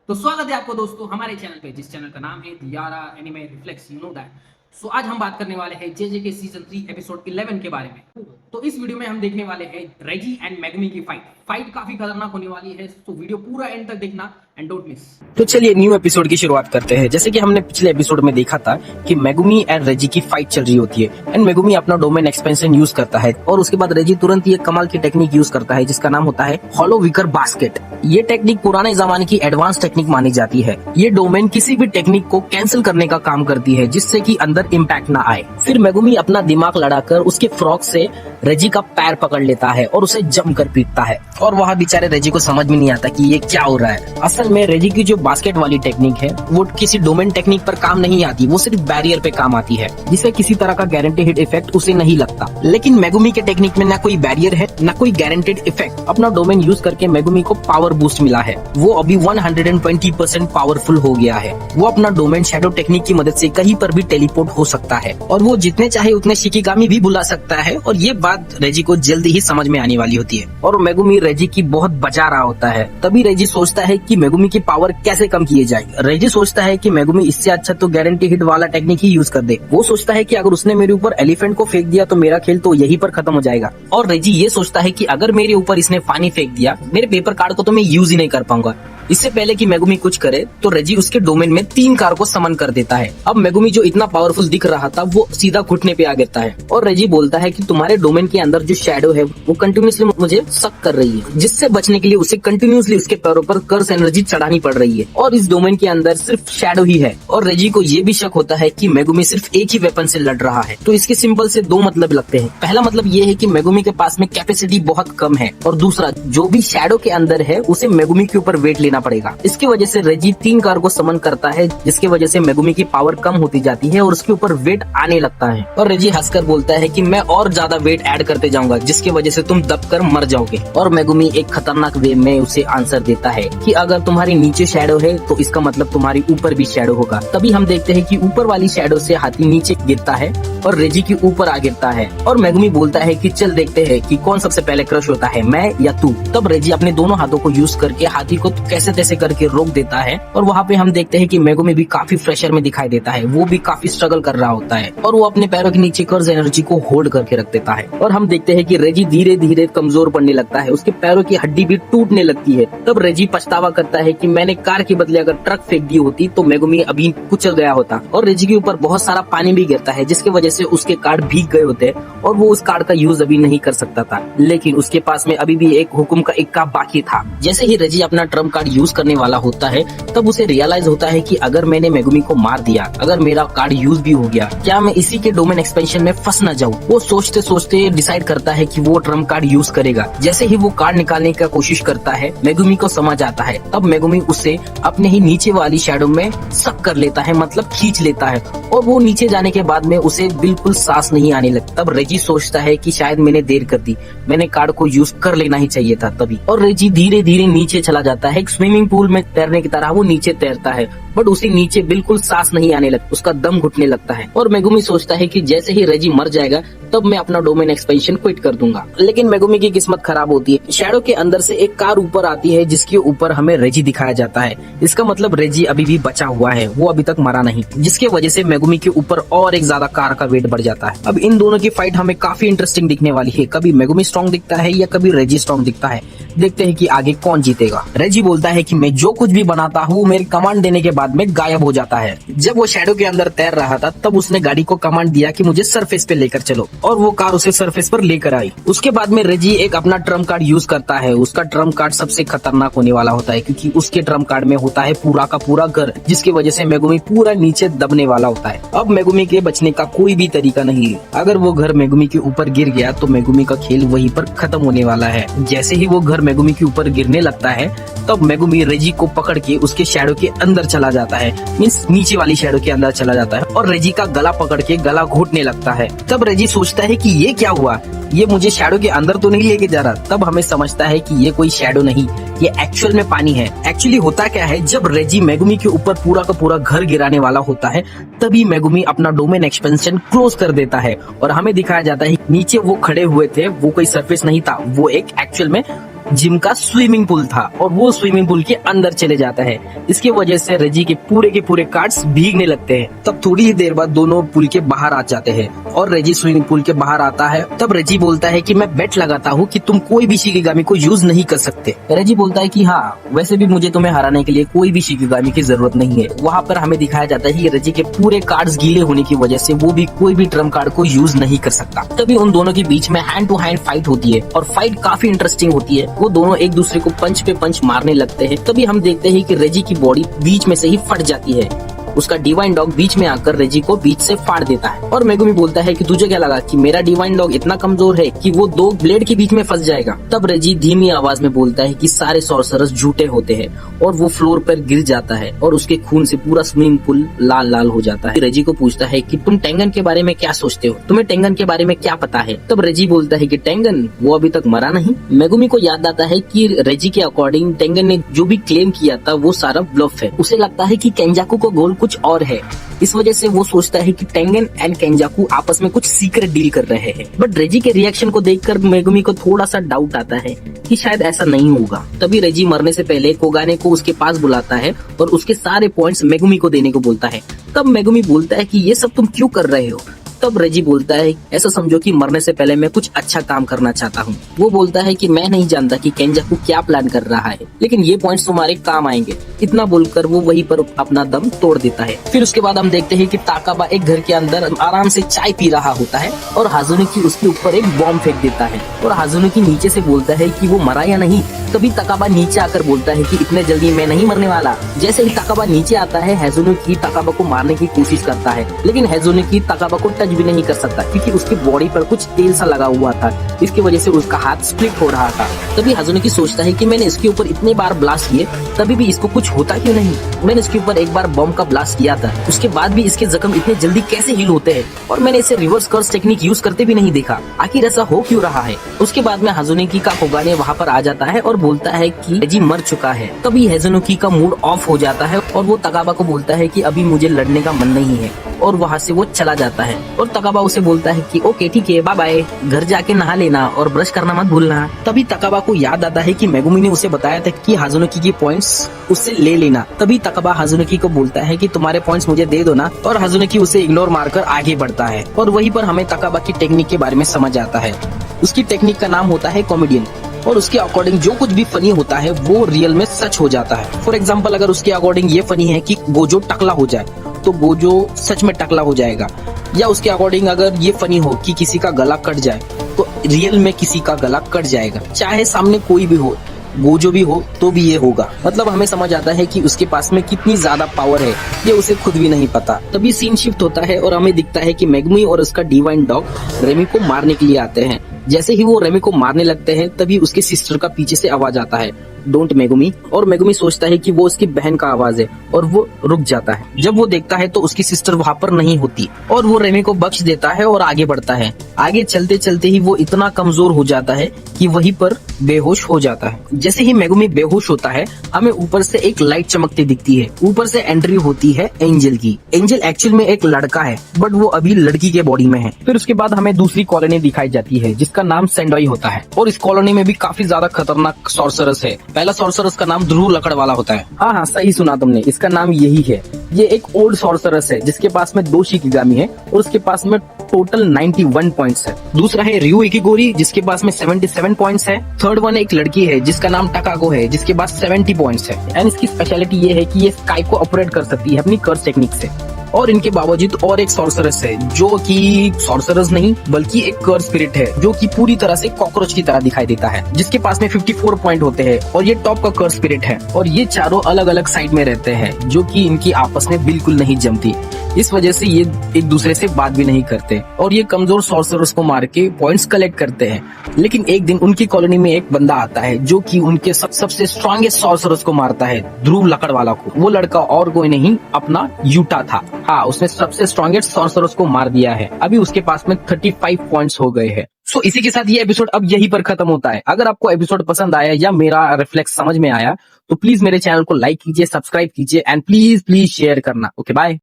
तो स्वागत है आपको दोस्तों हमारे चैनल पे, जिस चैनल का नाम है Diyara anime reflex, you know that. So आज हम बात करने वाले हैं जेजे के सीजन 3 एपिसोड 11 के बारे में। तो इस वीडियो में हम देखने वाले हैं रेजी एंड मेगुमी की फाइट काफी खतरनाक होने वाली है। तो वीडियो पूरा एंड तक देखना एंड डोंट मिस। तो चलिए न्यू एपिसोड की शुरुआत करते हैं। जैसे कि हमने पिछले एपिसोड में देखा था कि मेगुमी एंड रेजी की फाइट चल रही होती है एंड मेगुमी अपना डोमेन एक्सपेंशन यूज करता है और उसके बाद रेजी तुरंत ये कमाल की टेक्निक यूज करता है जिसका नाम होता है हॉलो विकर बास्केट। ये टेक्निक पुराने जमाने की एडवांस टेक्निक मानी जाती है। ये डोमेन किसी भी टेक्निक को कैंसिल करने का काम करती है जिससे कि अंदर इम्पैक्ट ना आए। फिर मेगुमी अपना दिमाग लड़ाकर उसके फ्रॉक से रेजी का पैर पकड़ लेता है और उसे जमकर पीटता है और वहाँ बेचारे रेजी को समझ में नहीं आता कि ये क्या हो रहा है। असल में रेजी की जो बास्केट वाली टेक्निक है वो किसी डोमेन टेक्निक पर काम नहीं आती, वो सिर्फ बैरियर पे काम आती है जिससे किसी तरह का गारंटी हिट इफेक्ट उसे नहीं लगता। लेकिन मेगुमी के टेक्निक में ना कोई बैरियर है ना कोई गारंटेड इफेक्ट। अपना डोमेन यूज करके मेगुमी को पावर बूस्ट मिला है। वो अभी 120% पावरफुल हो गया है। वो अपना डोमेन शैडो टेक्निक की मदद से कहीं पर भी टेलीपोर्ट हो सकता है और वो जितने चाहे उतने शिकिगामी भी बुला सकता है। और ये बात रेजी को जल्दी ही समझ में आने वाली होती है और मेगुमी रेजी की बहुत बचा रहा होता है। तभी रेजी सोचता है कि मेगुमी की पावर कैसे कम किए जाए। रेजी सोचता है कि मेगुमी इससे अच्छा तो गारंटी हिट वाला टेक्निक ही यूज कर दे। वो सोचता है कि अगर उसने मेरे ऊपर एलिफेंट को फेंक दिया तो मेरा खेल तो यहीं पर खत्म हो जाएगा। और रेजी ये सोचता है कि अगर मेरे ऊपर इसने पानी फेंक दिया मेरे पेपर कार्ड को तो मैं यूज ही नहीं कर पाऊंगा। इससे पहले कि मेगुमी कुछ करे तो रेजी उसके डोमेन में 3 कार को समन कर देता है। अब मेगुमी जो इतना पावरफुल दिख रहा था वो सीधा घुटने पे आ गिरता है और रेजी बोलता है कि तुम्हारे डोमेन के अंदर जो शैडो है वो कंटिन्यूसली मुझे सक कर रही है, जिससे बचने के लिए उसे कंटिन्यूसली उसके पैरों पर कर्स एनर्जी चढ़ानी पड़ रही है और इस डोमेन के अंदर सिर्फ शैडो ही है। और रेजी को ये भी शक होता है कि मेगुमी सिर्फ एक ही वेपन से लड़ रहा है। तो इसके सिंपल से 2 मतलब लगते हैं। पहला मतलब ये है कि मेगुमी के पास में कैपेसिटी बहुत कम है और दूसरा जो भी शैडो के अंदर है उसे मेगुमी के ऊपर वेट लेना पड़ेगा। इसकी वजह से रेजी 3 कार को समन करता है जिसकी वजह से मेगुमी की पावर कम होती जाती है और उसके ऊपर वेट आने लगता है। और रेजी हंसकर बोलता है कि मैं और ज्यादा वेट ऐड करते जाऊंगा जिसकी वजह से तुम दबकर मर जाओगे। और मेगुमी एक खतरनाक वे में उसे आंसर देता है कि अगर तुम्हारी नीचे शैडो है तो इसका मतलब तुम्हारी ऊपर भी शैडो होगा। तभी हम देखते हैं कि ऊपर वाली शैडो से हाथी नीचे गिरता है और रेजी की ऊपर आ गिरता है और मेगुमी बोलता है कि चल देखते हैं कि कौन सबसे पहले क्रश होता है, मैं या तू। तब रेजी अपने दोनों हाथों को यूज करके हाथी को कैसे तैसे करके रोक देता है और वहाँ पे हम देखते हैं कि मेगुमी भी काफी प्रेशर में दिखाई देता है। वो भी काफी स्ट्रगल कर रहा होता है और वो अपने पैरों के नीचे कर्ज एनर्जी को होल्ड करके रख देता है। और हम देखते हैं कि रेजी धीरे धीरे कमजोर पड़ने लगता है, उसके पैरों की हड्डी भी टूटने लगती है। तब रेजी पछतावा करता है कि मैंने कार के बदले अगर ट्रक फेंक दी होती तो मेगुमी अभी कुचल गया होता। और रेजी के ऊपर बहुत सारा पानी भी गिरता है जिसकी वजह से उसके कार्ड भीग गए होते और वो उस कार्ड का यूज अभी नहीं कर सकता था। लेकिन उसके पास में अभी भी एक हुक्म का इक्का बाकी था। जैसे ही रेजी अपना ट्रम्प कार्ड यूज करने वाला होता है तब उसे रियलाइज होता है कि अगर मैंने मेगुमी को मार दिया, अगर मेरा कार्ड यूज भी हो गया, क्या मैं इसी के डोमेन एक्सपेंशन में फंस न जाऊं। वो सोचते सोचते डिसाइड करता है कि वो ट्रम्प कार्ड यूज करेगा। जैसे ही वो कार्ड निकालने का कोशिश करता है मेगुमी को समझ आता है। तब मेगुमी उसे अपने ही नीचे वाली शैडो में सक कर लेता है, मतलब खींच लेता है और वो नीचे जाने के बाद में उसे बिल्कुल सांस नहीं आने लगता। तब रेजी सोचता है कि शायद मैंने देर कर दी, मैंने कार्ड को यूज कर लेना ही चाहिए था तभी। और रेजी धीरे धीरे नीचे चला जाता है। एक स्विमिंग पूल में तैरने की तरह वो नीचे तैरता है बट उसे नीचे बिल्कुल सांस नहीं आने लगता, उसका दम घुटने लगता है। और मेगुमी सोचता है कि जैसे ही रेजी मर जाएगा तब मैं अपना डोमेन एक्सपेंशन क्विट कर दूंगा। लेकिन मेगुमी की किस्मत खराब होती है। शैडो के अंदर से एक कार ऊपर आती है जिसके ऊपर हमें रेजी दिखाया जाता है। इसका मतलब रेजी अभी भी बचा हुआ है, वो अभी तक मरा नहीं, जिसके वजह से मेगुमी के ऊपर और एक ज्यादा कार का वेट बढ़ जाता है। अब इन दोनों की फाइट हमें काफी इंटरेस्टिंग दिखने वाली है। कभी मेगुमी स्ट्रॉन्ग दिखता है या कभी रेजी स्ट्रॉन्ग दिखता है। देखते हैं कि आगे कौन जीतेगा। रेजी बोलता है कि मैं जो कुछ भी बनाता हूँ मेरी कमांड देने के बाद में गायब हो जाता है। जब वो शैडो के अंदर तैर रहा था तब उसने गाड़ी को कमांड दिया कि मुझे सरफेस पे लेकर चलो और वो कार उसे सरफेस पर लेकर आई। उसके बाद में रेजी एक अपना ट्रम्प कार्ड यूज करता है। उसका ट्रम्प कार्ड सबसे खतरनाक होने वाला होता है क्योंकि उसके ट्रम्प कार्ड में होता है पूरा का पूरा घर, जिसकी वजह से मेगुमी पूरा नीचे दबने वाला होता है। अब मेगुमी के बचने का कोई भी तरीका नहीं है। अगर वो घर मेगुमी के ऊपर गिर गया तो मेगुमी का खेल वहीं पर खत्म होने वाला है। जैसे ही वो घर मेगुमी के ऊपर गिरने लगता है तब मेगुमी रेजी को पकड़ के उसके शैडो के अंदर चला जाता है, मींस नीचे वाली शैडो के अंदर चला जाता है और रेजी का गला पकड़ के गला घोटने लगता है। तब रेजी सोचता है कि ये क्या हुआ, ये मुझे शैडो के अंदर तो नहीं लेके जा रहा। तब हमें समझता है कि ये कोई शैडो नहीं, ये एक्चुअल में पानी है। एक्चुअली होता क्या है, जब रेजी मेगुमी के ऊपर पूरा का पूरा घर गिराने वाला होता है तभी मेगुमी अपना डोमेन एक्सपेंशन क्लोज कर देता है और हमें दिखाया जाता है नीचे वो खड़े हुए थे वो कोई सरफेस नहीं था, वो एक एक्चुअल में जिम का स्विमिंग पूल था और वो स्विमिंग पूल के अंदर चले जाता है। इसकी वजह से रेजी के पूरे कार्ड्स भीगने लगते हैं। तब थोड़ी ही देर बाद दोनों पूल के बाहर आ जाते हैं और रेजी स्विमिंग पूल के बाहर आता है। तब रेजी बोलता है कि मैं बेट लगाता हूँ कि तुम कोई भी शिकिगामी को यूज नहीं कर सकते। रेजी बोलता है कि हाँ, वैसे भी मुझे तुम्हें हराने के लिए कोई भी शिकिगामी की जरूरत नहीं है। वहाँ पर हमें दिखाया जाता है कि रेजी के पूरे कार्ड्स गीले होने की वजह से वो भी कोई भी ट्रम्प कार्ड को यूज नहीं कर सकता। तभी उन दोनों के बीच में हैंड टू हैंड फाइट होती है और फाइट काफी इंटरेस्टिंग होती है। वो दोनों एक दूसरे को पंच पे पंच मारने लगते हैं। तभी हम देखते हैं कि रेजी की बॉडी बीच में से ही फट जाती है। उसका डिवाइन डॉग बीच में आकर रेजी को बीच से फाड़ देता है और मेगुमी बोलता है कि तुझे क्या लगा कि मेरा डिवाइन डॉग इतना कमजोर है कि वो दो ब्लेड के बीच में फंस जाएगा। तब रेजी धीमी आवाज में बोलता है कि सारे सॉर्सरर्स झूठे होते हैं और वो फ्लोर पर गिर जाता है और उसके खून से पूरा स्विमिंग पूल लाल लाल हो जाता है। रेजी को पूछता है कि तुम टेंगन के बारे में क्या सोचते हो, तुम्हें टेंगन के बारे में क्या पता है। तब रेजी बोलता है कि टेंगन वो अभी तक मरा नहीं। मेगुमी को याद आता है कि रेजी के अकॉर्डिंग टेंगन ने जो भी क्लेम किया था वो सारा ब्लफ है। उसे लगता है कि केंजाकू का गोल कुछ और है। इस वजह से वो सोचता है कि टेंगन एंड केंजाकू आपस में कुछ सीक्रेट डील कर रहे हैं। बट रेजी के रिएक्शन को देखकर मेगुमी को थोड़ा सा डाउट आता है कि शायद ऐसा नहीं होगा। तभी रेजी मरने से पहले कोगाने को उसके पास बुलाता है और उसके सारे पॉइंट्स मेगुमी को देने को बोलता है। तब मेगुमी बोलता है कि ये सब तुम क्यों कर रहे हो। तब रेजी बोलता है ऐसा समझो कि मरने से पहले मैं कुछ अच्छा काम करना चाहता हूँ। वो बोलता है कि मैं नहीं जानता कि केंजाकू क्या प्लान कर रहा है, लेकिन ये पॉइंट्स तुम्हारे काम आएंगे। इतना बोलकर वो वहीं पर अपना दम तोड़ देता है। फिर उसके बाद हम देखते हैं कि ताकाबा एक घर के अंदर आराम से चाय पी रहा होता है और हाजुनुकी उसके ऊपर एक बॉम्ब फेंक देता है और हाजुनुकी नीचे से बोलता है कि वो मरा या नहीं। तभी ताकाबा नीचे आकर बोलता है कि इतने जल्दी मैं नहीं मरने वाला। जैसे ही ताकाबा नीचे आता है, हाजुनुकी ताकाबा को मारने की कोशिश करता है, लेकिन हाजुनुकी ताकाबा को टच भी नहीं कर सकता क्योंकि उसकी बॉडी पर कुछ तेल सा लगा हुआ था। इसकी वजह से उसका हाथ स्प्लिट हो रहा था। तभी हाजुनुकी सोचता है कि मैंने इसके ऊपर इतने बार ब्लास्ट किए, तभी भी इसको कुछ होता क्यों नहीं। मैंने इसके ऊपर एक बार बम का ब्लास्ट किया था, उसके बाद भी इसके जख्म इतने जल्दी कैसे हील होते हैं और मैंने इसे रिवर्स कर्स टेक्निक यूज करते भी नहीं देखा। आखिर ऐसा हो क्यों रहा है। उसके बाद में हाजुनुकी का कोगाने वहाँ पर आ जाता है और बोलता है कि रेजी मर चुका है। तभी हाजुनुकी का मूड ऑफ हो जाता है और वो ताकाबा को बोलता है कि अभी मुझे लड़ने का मन नहीं है और वहाँ से वो चला जाता है। और ताकाबा उसे बोलता है कि ओके ठीक है, बाय बाय, घर जाके नहा लेना और ब्रश करना मत भूलना। तभी ताकाबा को याद आता है कि मेगुमी ने उसे बताया था कि हाजुनुकी के पॉइंट्स उससे ले लेना। तभी ताकाबा हाजुनुकी को बोलता है कि तुम्हारे पॉइंट्स मुझे दे दो ना, और हाजुनुकी उसे इग्नोर मारकर आगे बढ़ता है। और वहीं पर हमें ताकाबा की टेक्निक के बारे में समझ आता है। उसकी टेक्निक का नाम होता है कॉमेडियन और उसके अकॉर्डिंग जो कुछ भी फनी होता है वो रियल में सच हो जाता है। फॉर एग्जाम्पल, अगर उसके अकॉर्डिंग ये फनी है कि गोजो टकला हो जाए तो गोजो सच में टकला हो जाएगा, या उसके अकॉर्डिंग अगर ये फनी हो कि किसी का गला कट जाए तो रियल में किसी का गला कट जाएगा। चाहे सामने कोई भी हो, गोजो भी हो तो भी ये होगा। मतलब हमें समझ आता है कि उसके पास में कितनी ज्यादा पावर है, ये उसे खुद भी नहीं पता। तभी सीन शिफ्ट होता है और हमें दिखता है कि मेगुमी और उसका डिवाइन डॉग रेमी को मारने के लिए आते हैं। जैसे ही वो रेमी को मारने लगते हैं तभी उसके सिस्टर का पीछे से आवाज आता है, डोंट मेगुमी। और मेगुमी सोचता है कि वो उसकी बहन का आवाज है और वो रुक जाता है। जब वो देखता है तो उसकी सिस्टर वहाँ पर नहीं होती और वो रेमी को बख्श देता है और आगे बढ़ता है। आगे चलते चलते ही वो इतना कमजोर हो जाता है कि वहीं पर बेहोश हो जाता है। जैसे ही मेगुमी बेहोश होता है, हमें ऊपर से एक लाइट चमकती दिखती है। ऊपर से एंट्री होती है एंजल की। एंजल एक्चुअल में एक लड़का है, बट वो अभी लड़की के बॉडी में है। फिर उसके बाद हमें दूसरी कॉलोनी दिखाई जाती है जिसका नाम सेंडोई होता है और इस कॉलोनी में भी काफी ज्यादा खतरनाक सॉर्सरस है। पहला सॉर्सरस का नाम ध्रुव लकड़ वाला होता है। हाँ, सही सुना तुमने, इसका नाम यही है। ये एक ओल्ड सॉर्सरस है जिसके पास में 2 शिकिगामी है और उसके पास में टोटल 91 पॉइंट्स है। दूसरा है रयू इकिगोरी जिसके पास में 77 पॉइंट्स है। थर्ड वन एक लड़की है जिसका नाम टकागो है जिसके पास 70 पॉइंट्स है। एंड इसकी स्पेशलिटी ये है कि ये स्काई को ऑपरेट कर सकती है अपनी कर्स टेक्निक से। और इनके बावजूद और एक सॉर्सरस है जो कि सॉर्सरस नहीं बल्कि एक कर्स स्पिरिट है जो कि पूरी तरह से कॉकरोच की तरह दिखाई देता है, जिसके पास में 54 पॉइंट होते हैं और ये टॉप का कर्स स्पिरिट है। और ये चारों अलग अलग साइड में रहते हैं जो कि इनकी आपस में बिल्कुल नहीं जमती। इस वजह से ये एक दूसरे से बात भी नहीं करते और ये कमजोर सॉर्सरर्स को मार के पॉइंट्स कलेक्ट करते हैं। लेकिन एक दिन उनकी कॉलोनी में एक बंदा आता है जो कि उनके सबसे स्ट्रॉन्गेस्ट सॉर्सरर्स को मारता है, ध्रुव लकड़ वाला को। वो लड़का और कोई नहीं अपना यूटा था। हाँ, उसने सबसे स्ट्रॉन्गेस्ट सॉर्सरर्स को मार दिया है। अभी उसके पास में 35 पॉइंट्स हो गए हैं। सो इसी के साथ ये एपिसोड अब यहीं पर खत्म होता है। अगर आपको एपिसोड पसंद आया या मेरा रिफ्लेक्स समझ में आया तो प्लीज मेरे चैनल को लाइक कीजिए, सब्सक्राइब कीजिए एंड प्लीज शेयर करना। Okay, bye.